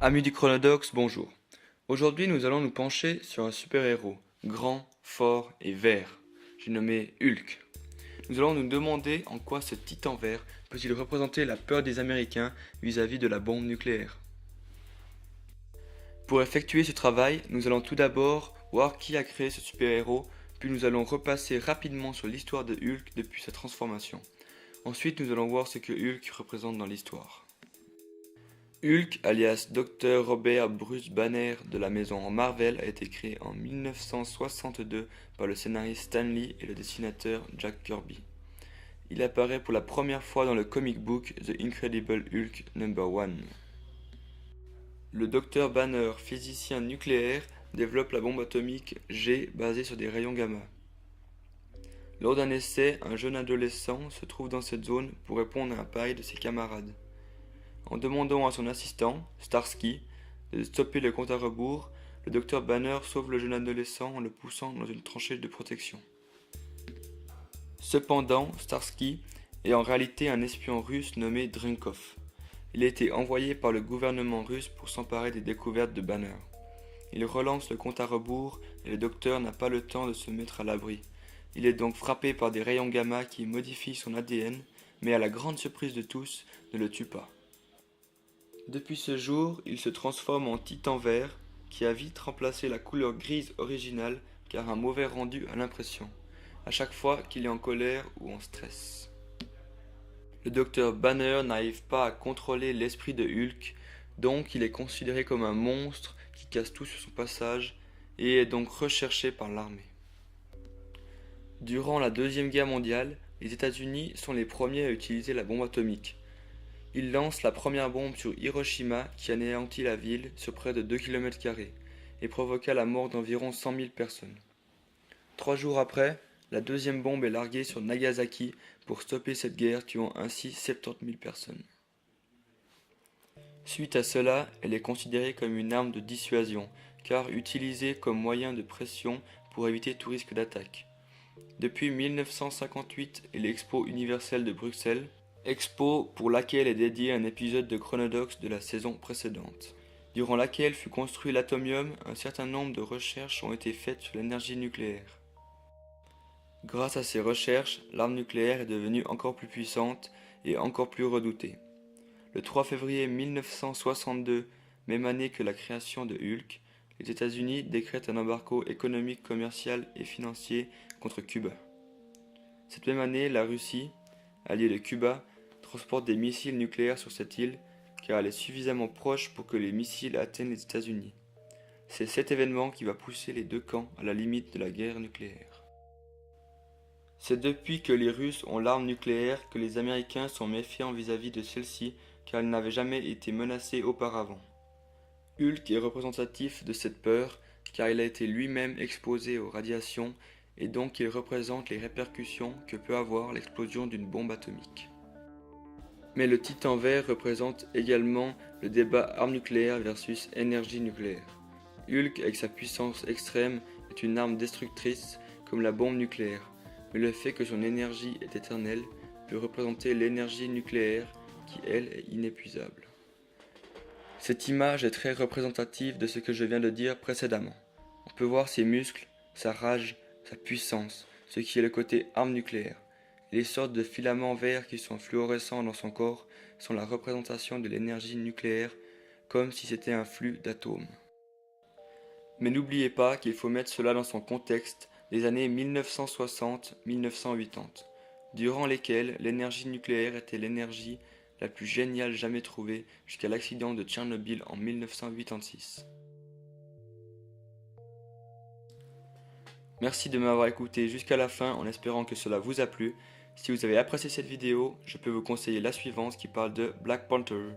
Amis du Chronodox, bonjour. Aujourd'hui, nous allons nous pencher sur un super-héros, grand, fort et vert. J'ai nommé Hulk. Nous allons nous demander en quoi ce titan vert peut-il représenter la peur des Américains vis-à-vis de la bombe nucléaire. Pour effectuer ce travail, nous allons tout d'abord voir qui a créé ce super-héros, puis nous allons repasser rapidement sur l'histoire de Hulk depuis sa transformation. Ensuite, nous allons voir ce que Hulk représente dans l'histoire. Hulk, alias Dr. Robert Bruce Banner de la maison Marvel, a été créé en 1962 par le scénariste Stan Lee et le dessinateur Jack Kirby. Il apparaît pour la première fois dans le comic book The Incredible Hulk #1. Le Dr. Banner, physicien nucléaire, développe la bombe atomique G basée sur des rayons gamma. Lors d'un essai, un jeune adolescent se trouve dans cette zone pour répondre à un pari de ses camarades. En demandant à son assistant, Starsky, de stopper le compte à rebours, le docteur Banner sauve le jeune adolescent en le poussant dans une tranchée de protection. Cependant, Starsky est en réalité un espion russe nommé Drenkov. Il a été envoyé par le gouvernement russe pour s'emparer des découvertes de Banner. Il relance le compte à rebours et le docteur n'a pas le temps de se mettre à l'abri. Il est donc frappé par des rayons gamma qui modifient son ADN, mais à la grande surprise de tous, ne le tuent pas. Depuis ce jour, il se transforme en titan vert, qui a vite remplacé la couleur grise originale car un mauvais rendu à l'impression, à chaque fois qu'il est en colère ou en stress. Le docteur Banner n'arrive pas à contrôler l'esprit de Hulk, donc il est considéré comme un monstre qui casse tout sur son passage et est donc recherché par l'armée. Durant la Deuxième Guerre mondiale, les États-Unis sont les premiers à utiliser la bombe atomique. Il lance la première bombe sur Hiroshima qui anéantit la ville sur près de 2 km² et provoqua la mort d'environ 100 000 personnes. 3 jours après, la deuxième bombe est larguée sur Nagasaki pour stopper cette guerre tuant ainsi 70 000 personnes. Suite à cela, elle est considérée comme une arme de dissuasion car utilisée comme moyen de pression pour éviter tout risque d'attaque. Depuis 1958 et l'Expo universelle de Bruxelles, expo pour laquelle est dédié un épisode de Chronodox de la saison précédente, durant laquelle fut construit l'atomium, un certain nombre de recherches ont été faites sur l'énergie nucléaire. Grâce à ces recherches, l'arme nucléaire est devenue encore plus puissante et encore plus redoutée. Le 3 février 1962, même année que la création de Hulk, les États-Unis décrètent un embargo économique, commercial et financier contre Cuba. Cette même année, la Russie, alliée de Cuba, transporte des missiles nucléaires sur cette île car elle est suffisamment proche pour que les missiles atteignent les États-Unis. C'est cet événement qui va pousser les deux camps à la limite de la guerre nucléaire. C'est depuis que les Russes ont l'arme nucléaire que les Américains sont méfiants vis-à-vis de celle-ci car elle n'avait jamais été menacée auparavant. Hulk est représentatif de cette peur car il a été lui-même exposé aux radiations et donc il représente les répercussions que peut avoir l'explosion d'une bombe atomique. Mais le titan vert représente également le débat arme nucléaire versus énergie nucléaire. Hulk, avec sa puissance extrême, est une arme destructrice comme la bombe nucléaire, mais le fait que son énergie est éternelle peut représenter l'énergie nucléaire qui, elle, est inépuisable. Cette image est très représentative de ce que je viens de dire précédemment. On peut voir ses muscles, sa rage, sa puissance, ce qui est le côté arme nucléaire. Les sortes de filaments verts qui sont fluorescents dans son corps sont la représentation de l'énergie nucléaire, comme si c'était un flux d'atomes. Mais n'oubliez pas qu'il faut mettre cela dans son contexte des années 1960-1980, durant lesquelles l'énergie nucléaire était l'énergie la plus géniale jamais trouvée jusqu'à l'accident de Tchernobyl en 1986. Merci de m'avoir écouté jusqu'à la fin en espérant que cela vous a plu. Si vous avez apprécié cette vidéo, je peux vous conseiller la suivante qui parle de Black Panther.